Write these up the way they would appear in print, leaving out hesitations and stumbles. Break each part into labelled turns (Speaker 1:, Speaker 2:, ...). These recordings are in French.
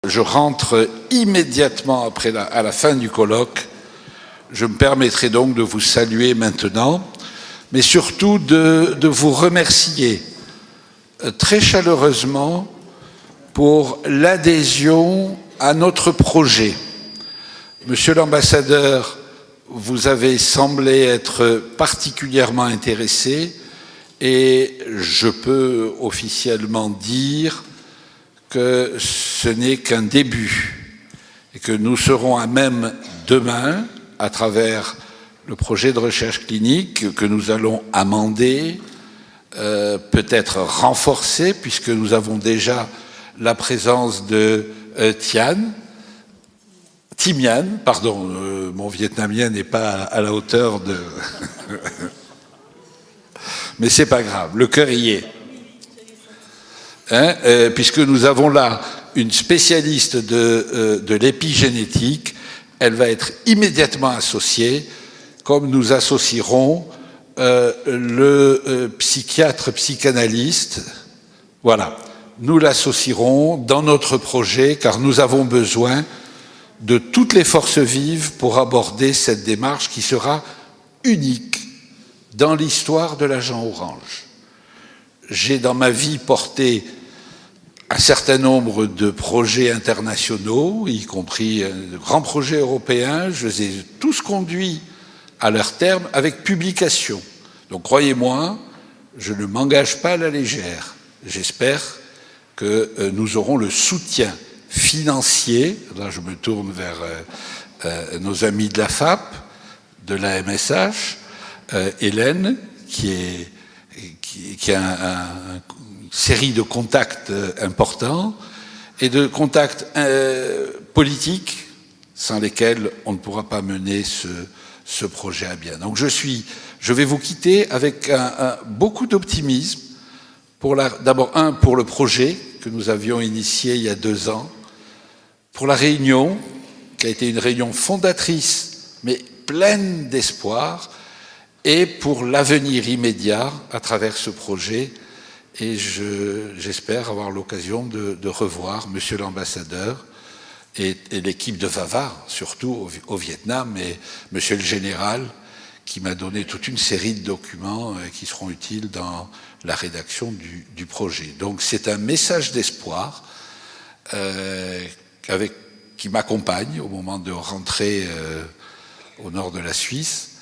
Speaker 1: je rentre immédiatement à la fin du colloque. Je me permettrai donc de vous saluer maintenant, mais surtout de vous remercier très chaleureusement pour l'adhésion à notre projet. Monsieur l'ambassadeur, vous avez semblé être particulièrement intéressé et je peux officiellement dire que ce n'est qu'un début et que nous serons à même demain, à travers le projet de recherche clinique que nous allons amender, peut-être renforcer, puisque nous avons déjà la présence de Timian, pardon, mon vietnamien n'est pas à la hauteur de... Mais c'est pas grave, le cœur y est. Puisque nous avons là une spécialiste de l'épigénétique, elle va être immédiatement associée, comme nous associerons le psychiatre psychanalyste. Voilà, nous l'associerons dans notre projet, car nous avons besoin de toutes les forces vives pour aborder cette démarche qui sera unique dans l'histoire de l'agent orange. J'ai dans ma vie porté un certain nombre de projets internationaux, y compris de grands projets européens. Je les ai tous conduits à leur terme avec publication. Donc croyez-moi, je ne m'engage pas à la légère. J'espère que nous aurons le soutien financier, là je me tourne vers nos amis de la FAP, de la MSH, Hélène, qui a une série de contacts importants et de contacts politiques sans lesquels on ne pourra pas mener ce projet à bien. Donc je vais vous quitter avec beaucoup d'optimisme, d'abord pour le projet que nous avions initié il y a 2 ans, pour la réunion, qui a été une réunion fondatrice, mais pleine d'espoir, et pour l'avenir immédiat à travers ce projet. Et j'espère avoir l'occasion de revoir Monsieur l'ambassadeur et l'équipe de VAVA, surtout au Vietnam, et Monsieur le général, qui m'a donné toute une série de documents qui seront utiles dans la rédaction du projet. Donc c'est un message d'espoir qui m'accompagne au moment de rentrer au nord de la Suisse.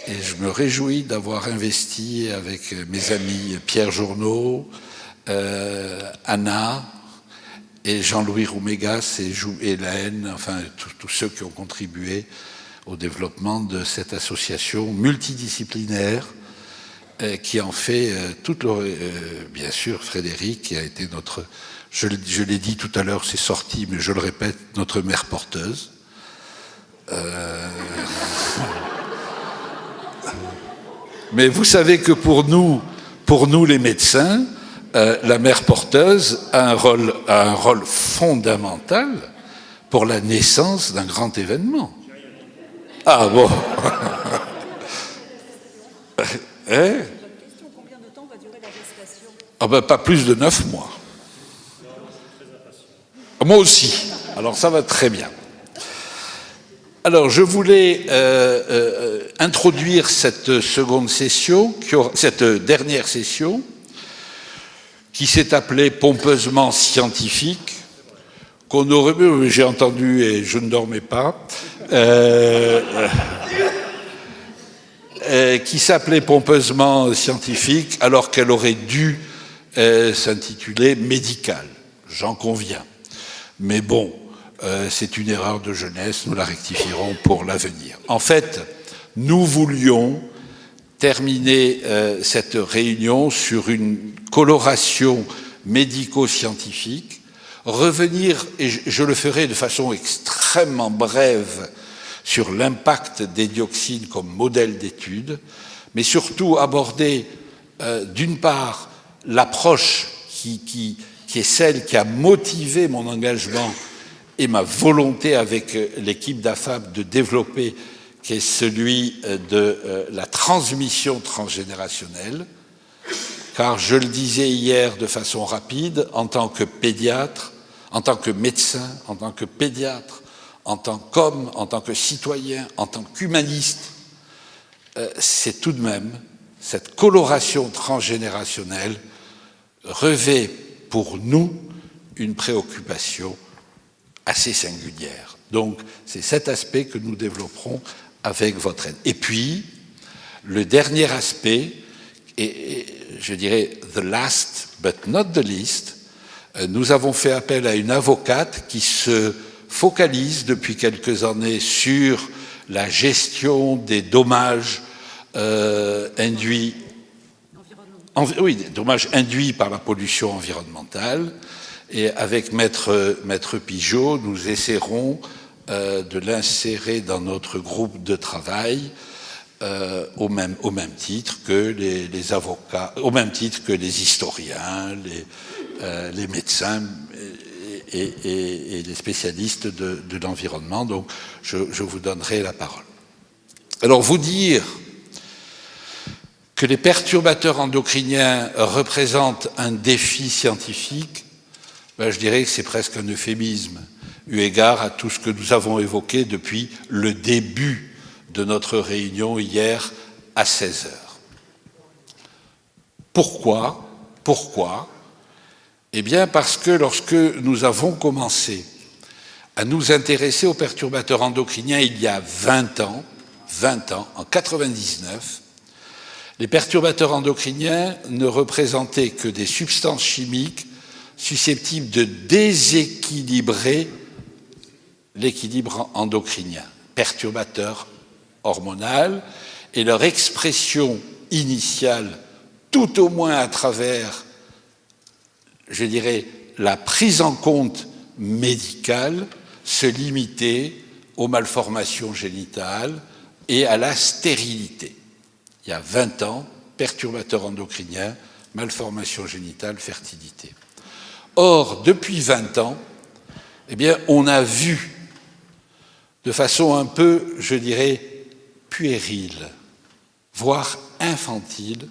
Speaker 1: Et je me réjouis d'avoir investi avec mes amis Pierre Journeau, Anna et Jean-Louis Roumégas et Lahaine, enfin tous ceux qui ont contribué au développement de cette association multidisciplinaire qui en fait bien sûr Frédéric qui a été notre, je l'ai dit tout à l'heure, c'est sorti, mais je le répète, notre mère porteuse. Mais vous savez que pour nous les médecins, la mère porteuse a un rôle fondamental pour la naissance d'un grand événement. Ah bon. Combien
Speaker 2: de temps va durer la gestation ?
Speaker 1: Ah ben, pas plus de 9 mois. Moi aussi. Alors ça va très bien. Alors, je voulais introduire cette seconde session, cette dernière session, qui s'est appelée pompeusement scientifique, qu'on aurait, j'ai entendu et je ne dormais pas, qui s'appelait pompeusement scientifique, alors qu'elle aurait dû s'intituler médicale. J'en conviens. Mais bon. C'est une erreur de jeunesse, nous la rectifierons pour l'avenir. En fait, nous voulions terminer cette réunion sur une coloration médico-scientifique, revenir, et je le ferai de façon extrêmement brève, sur l'impact des dioxines comme modèle d'étude, mais surtout aborder d'une part l'approche qui est celle qui a motivé mon engagement et ma volonté avec l'équipe d'AFAP de développer, qui est celui de la transmission transgénérationnelle, car je le disais hier de façon rapide, en tant que pédiatre, en tant que médecin, en tant que pédiatre, en tant qu'homme, en tant que citoyen, en tant qu'humaniste, c'est tout de même cette coloration transgénérationnelle revêt pour nous une préoccupation assez singulière. Donc, c'est cet aspect que nous développerons avec votre aide. Et puis, le dernier aspect, et je dirais the last but not the least, nous avons fait appel à une avocate qui se focalise depuis quelques années sur la gestion des dommages induits, des dommages induits par la pollution environnementale. Et avec Maître Pigeot, nous essaierons de l'insérer dans notre groupe de travail au même titre que les avocats, au même titre que les historiens, les médecins et les spécialistes de l'environnement. Donc, je vous donnerai la parole. Alors, vous dire que les perturbateurs endocriniens représentent un défi scientifique, ben, je dirais que c'est presque un euphémisme, eu égard à tout ce que nous avons évoqué depuis le début de notre réunion hier à 16 heures. Pourquoi ? Eh bien parce que lorsque nous avons commencé à nous intéresser aux perturbateurs endocriniens il y a 20 ans, en 99, les perturbateurs endocriniens ne représentaient que des substances chimiques susceptibles de déséquilibrer l'équilibre endocrinien, perturbateurs hormonaux, et leur expression initiale, tout au moins à travers, je dirais, la prise en compte médicale, se limitait aux malformations génitales et à la stérilité. Il y a 20 ans, perturbateurs endocriniens, malformations génitales, fertilité. Or, depuis 20 ans, eh bien, on a vu de façon un peu, je dirais, puérile, voire infantile,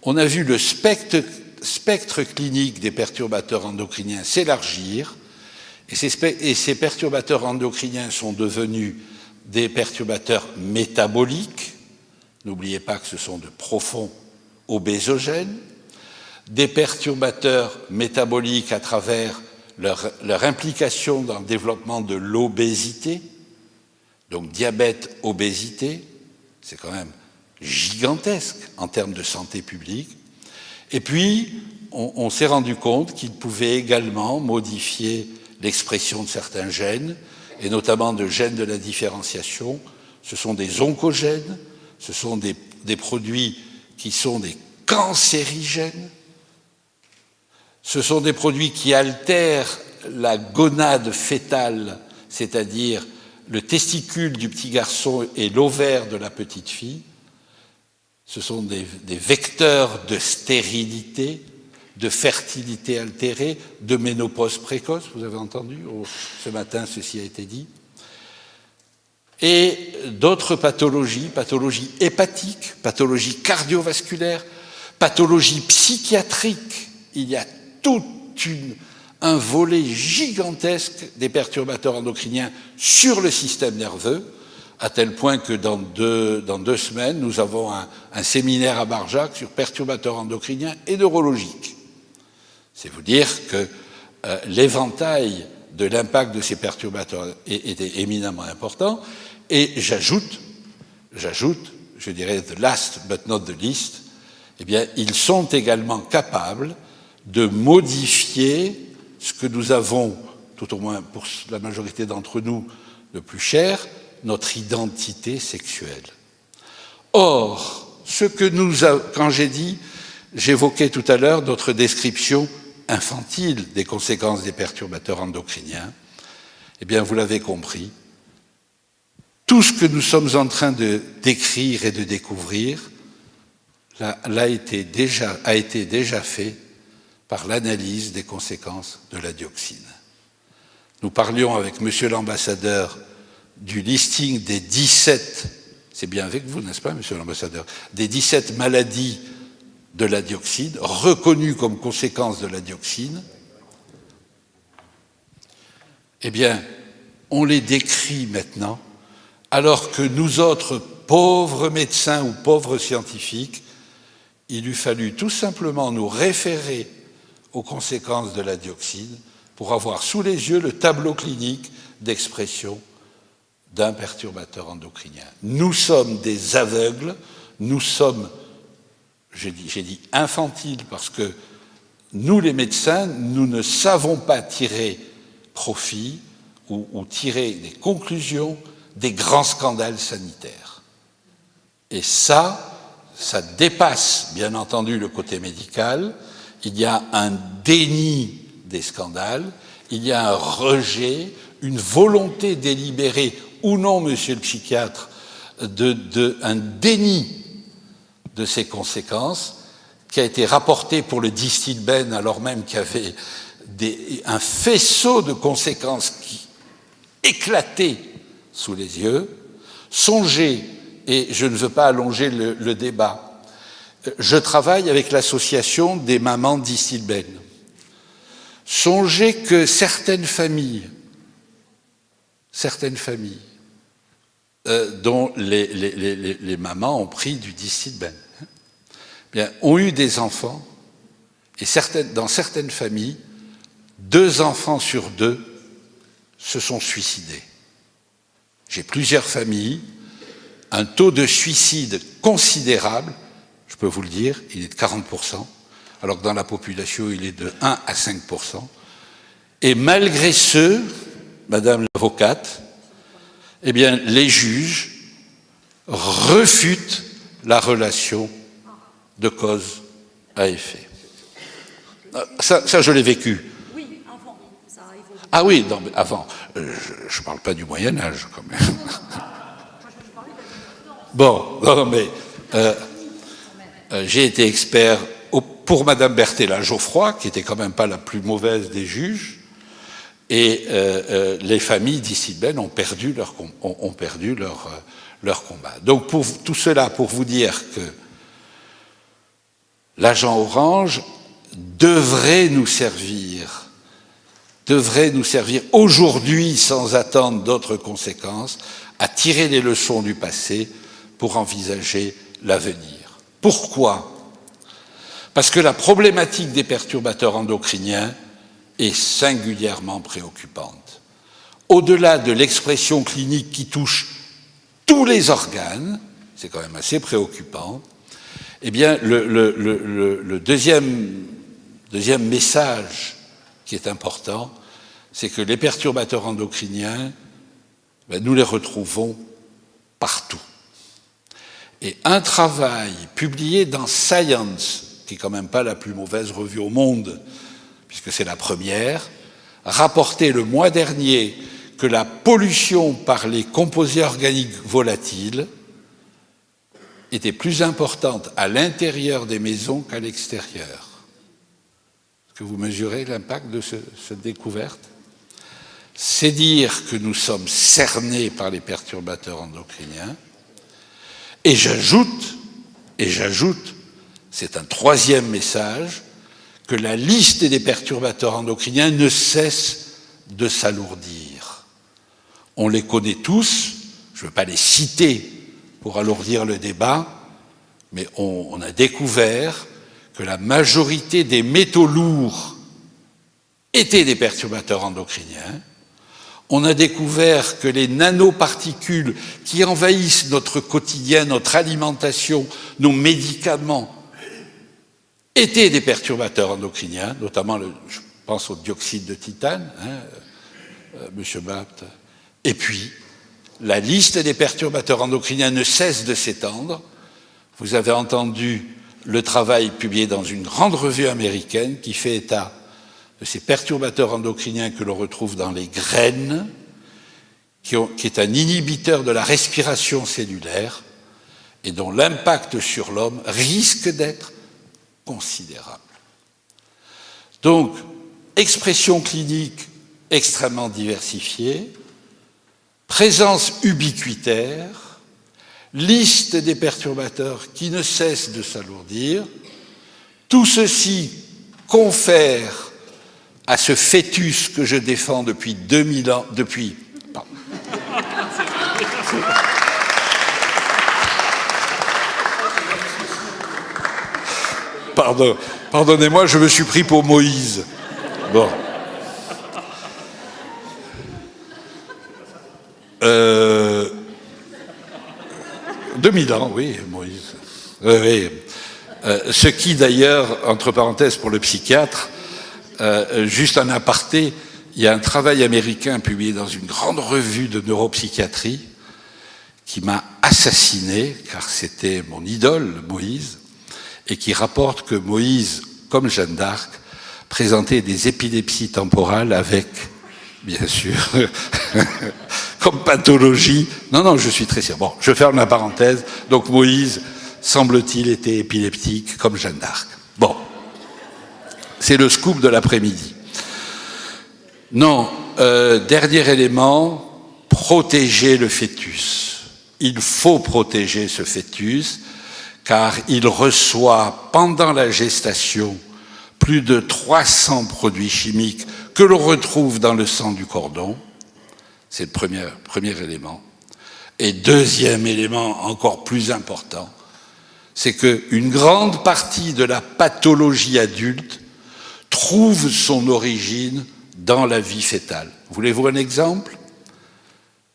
Speaker 1: on a vu le spectre clinique des perturbateurs endocriniens s'élargir, et ces perturbateurs endocriniens sont devenus des perturbateurs métaboliques. N'oubliez pas que ce sont de profonds obésogènes, des perturbateurs métaboliques à travers leur implication dans le développement de l'obésité, donc diabète, obésité, c'est quand même gigantesque en termes de santé publique. Et puis, on s'est rendu compte qu'ils pouvaient également modifier l'expression de certains gènes, et notamment de gènes de la différenciation. Ce sont des oncogènes, ce sont des produits qui sont des cancérigènes, ce sont des produits qui altèrent la gonade fœtale, c'est-à-dire le testicule du petit garçon et l'ovaire de la petite fille. Ce sont des vecteurs de stérilité, de fertilité altérée, de ménopause précoce, vous avez entendu, ce matin ceci a été dit, et d'autres pathologies hépatiques, pathologies cardiovasculaires, pathologies psychiatriques. Il y a tout un volet gigantesque des perturbateurs endocriniens sur le système nerveux, à tel point que dans deux semaines, nous avons un séminaire à Barjac sur perturbateurs endocriniens et neurologiques. C'est vous dire que l'éventail de l'impact de ces perturbateurs était éminemment important. Et j'ajoute, je dirais the last but not the least, eh bien, ils sont également capables de modifier ce que nous avons, tout au moins pour la majorité d'entre nous, le plus cher, notre identité sexuelle. Or, quand j'évoquais tout à l'heure notre description infantile des conséquences des perturbateurs endocriniens, eh bien, vous l'avez compris, tout ce que nous sommes en train de décrire et de découvrir a été déjà fait par l'analyse des conséquences de la dioxine. Nous parlions avec Monsieur l'ambassadeur du listing des 17, c'est bien avec vous, n'est-ce pas, Monsieur l'ambassadeur, des 17 maladies de la dioxine, reconnues comme conséquence de la dioxine. eh bien, on les décrit maintenant, alors que nous autres, pauvres médecins ou pauvres scientifiques, il eût fallu tout simplement nous référer aux conséquences de la dioxine pour avoir sous les yeux le tableau clinique d'expression d'un perturbateur endocrinien. Nous sommes des aveugles, nous sommes, j'ai dit infantiles, parce que nous les médecins, nous ne savons pas tirer profit ou tirer des conclusions des grands scandales sanitaires. Et ça dépasse bien entendu le côté médical. Il y a un déni des scandales, il y a un rejet, une volonté délibérée ou non, monsieur le psychiatre, un déni de ces conséquences qui a été rapporté pour le Distilbène alors même qu'il y avait un faisceau de conséquences qui éclataient sous les yeux. Songez, et je ne veux pas allonger le débat, je travaille avec l'association des mamans Distilbène. Songez que certaines familles dont les mamans ont pris du Distilbène, bien, ont eu des enfants, et dans certaines familles, 2 enfants sur 2 se sont suicidés. J'ai plusieurs familles, un taux de suicide considérable, je peux vous le dire, il est de 40%, alors que dans la population, il est de 1 à 5%. Et malgré ce, Madame l'avocate, eh bien, les juges refutent la relation de cause à effet. Ça je l'ai vécu.
Speaker 2: Oui, avant, ça a évolué.
Speaker 1: Ah oui, non, mais avant. Je ne parle pas du Moyen-Âge, quand même. Bon, non, mais j'ai été expert pour Madame Berthella-Geoffroy, qui était quand même pas la plus mauvaise des juges, et les familles Distilbène ont perdu leur combat. Donc tout cela pour vous dire que l'agent orange devrait nous servir aujourd'hui, sans attendre d'autres conséquences, à tirer les leçons du passé pour envisager l'avenir. Pourquoi ? Parce que la problématique des perturbateurs endocriniens est singulièrement préoccupante. Au-delà de l'expression clinique qui touche tous les organes, c'est quand même assez préoccupant, eh bien, le deuxième message qui est important, c'est que les perturbateurs endocriniens, nous les retrouvons partout. Et un travail publié dans Science, qui n'est quand même pas la plus mauvaise revue au monde, puisque c'est la première, rapportait le mois dernier que la pollution par les composés organiques volatiles était plus importante à l'intérieur des maisons qu'à l'extérieur. Est-ce que vous mesurez l'impact de cette découverte ? C'est dire que nous sommes cernés par les perturbateurs endocriniens. Et j'ajoute, c'est un troisième message, que la liste des perturbateurs endocriniens ne cesse de s'alourdir. On les connaît tous, je ne veux pas les citer pour alourdir le débat, mais on a découvert que la majorité des métaux lourds étaient des perturbateurs endocriniens. On a découvert que les nanoparticules qui envahissent notre quotidien, notre alimentation, nos médicaments, étaient des perturbateurs endocriniens, notamment, je pense au dioxyde de titane, Monsieur Bapt. Et puis, la liste des perturbateurs endocriniens ne cesse de s'étendre. Vous avez entendu le travail publié dans une grande revue américaine qui fait état de ces perturbateurs endocriniens que l'on retrouve dans les graines, qui est un inhibiteur de la respiration cellulaire et dont l'impact sur l'homme risque d'être considérable. Donc, expression clinique extrêmement diversifiée, présence ubiquitaire, liste des perturbateurs qui ne cesse de s'alourdir, tout ceci confère à ce fœtus que je défends depuis 2000 ans, Pardonnez-moi, je me suis pris pour Moïse. Bon. 2000 ans, oui, Moïse. Oui. Ce qui, d'ailleurs, entre parenthèses pour le psychiatre, juste un aparté, il y a un travail américain publié dans une grande revue de neuropsychiatrie qui m'a assassiné, car c'était mon idole, Moïse, et qui rapporte que Moïse, comme Jeanne d'Arc, présentait des épilepsies temporales avec, bien sûr, comme pathologie. Non, je suis très sérieux. Bon, je ferme la parenthèse. Donc Moïse, semble-t-il, était épileptique comme Jeanne d'Arc. Bon, c'est le scoop de l'après-midi. Non, dernier élément, protéger le fœtus. Il faut protéger ce fœtus, car il reçoit pendant la gestation plus de 300 produits chimiques que l'on retrouve dans le sang du cordon. C'est le premier élément. Et deuxième élément encore plus important, c'est qu'une grande partie de la pathologie adulte trouve son origine dans la vie fœtale. Voulez-vous un exemple?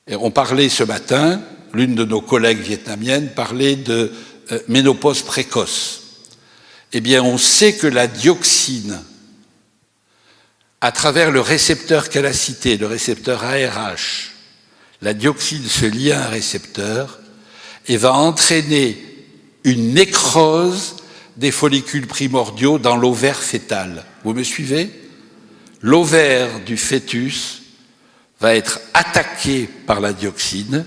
Speaker 1: Et on parlait ce matin, l'une de nos collègues vietnamiennes parlait de ménopause précoce. Eh bien, on sait que la dioxine, à travers le récepteur qu'elle a cité, le récepteur ARH, la dioxine se lie à un récepteur et va entraîner une nécrose des follicules primordiaux dans l'ovaire fœtal. Vous me suivez? L'ovaire du fœtus va être attaqué par la dioxine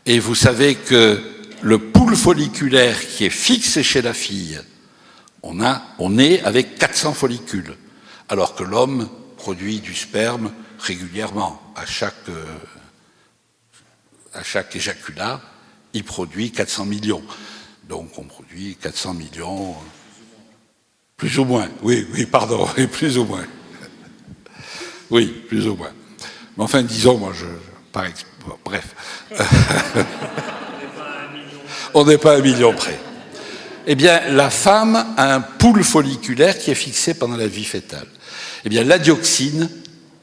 Speaker 1: et vous savez que le pool folliculaire qui est fixe chez la fille, on est avec 400 follicules, alors que l'homme produit du sperme régulièrement. À chaque éjaculat, il produit 400 millions. Donc on produit 400 millions, plus ou moins. Oui, pardon, plus ou moins. Oui, plus ou moins. Mais enfin, disons, moi, bref. On n'est pas à 1 million près. Eh bien, la femme a un pool folliculaire qui est fixé pendant la vie fœtale. Eh bien, la dioxine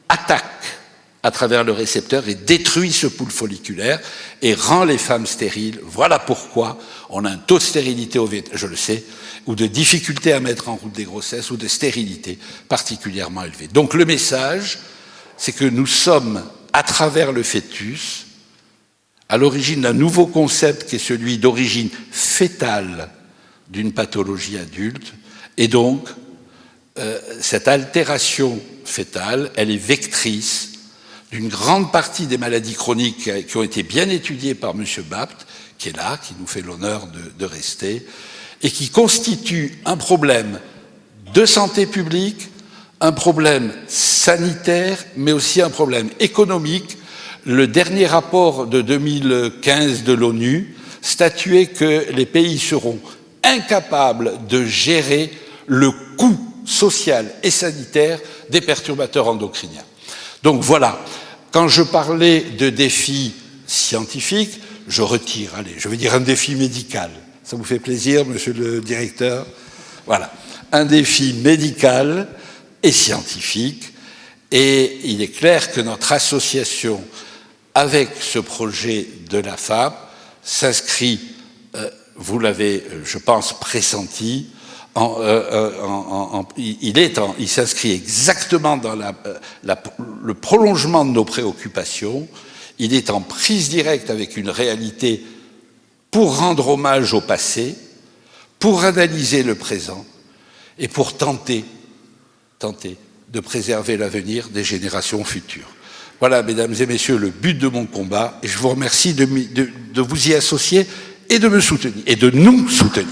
Speaker 1: attaque à travers le récepteur et détruit ce pool folliculaire et rend les femmes stériles. Voilà pourquoi on a un taux de stérilité, je le sais, ou de difficulté à mettre en route des grossesses, ou de stérilité particulièrement élevée. Donc le message, c'est que nous sommes, à travers le fœtus, à l'origine d'un nouveau concept qui est celui d'origine fœtale d'une pathologie adulte, et donc cette altération fœtale, elle est vectrice d'une grande partie des maladies chroniques qui ont été bien étudiées par M. Bapt, qui est là, qui nous fait l'honneur de rester, et qui constitue un problème de santé publique, un problème sanitaire, mais aussi un problème économique. Le dernier rapport de 2015 de l'ONU statuait que les pays seront incapables de gérer le coût social et sanitaire des perturbateurs endocriniens. Donc voilà, quand je parlais de défis scientifiques, je retire, je vais dire un défi médical. Ça vous fait plaisir, monsieur le directeur? Voilà, un défi médical et scientifique. Et il est clair que notre association avec ce projet de la FAP s'inscrit, vous l'avez, je pense, pressenti, il s'inscrit exactement dans le prolongement de nos préoccupations. Il est en prise directe avec une réalité pour rendre hommage au passé, pour analyser le présent et pour tenter de préserver l'avenir des générations futures. Voilà, mesdames et messieurs, le but de mon combat, et je vous remercie de vous y associer et de me soutenir, et de nous soutenir.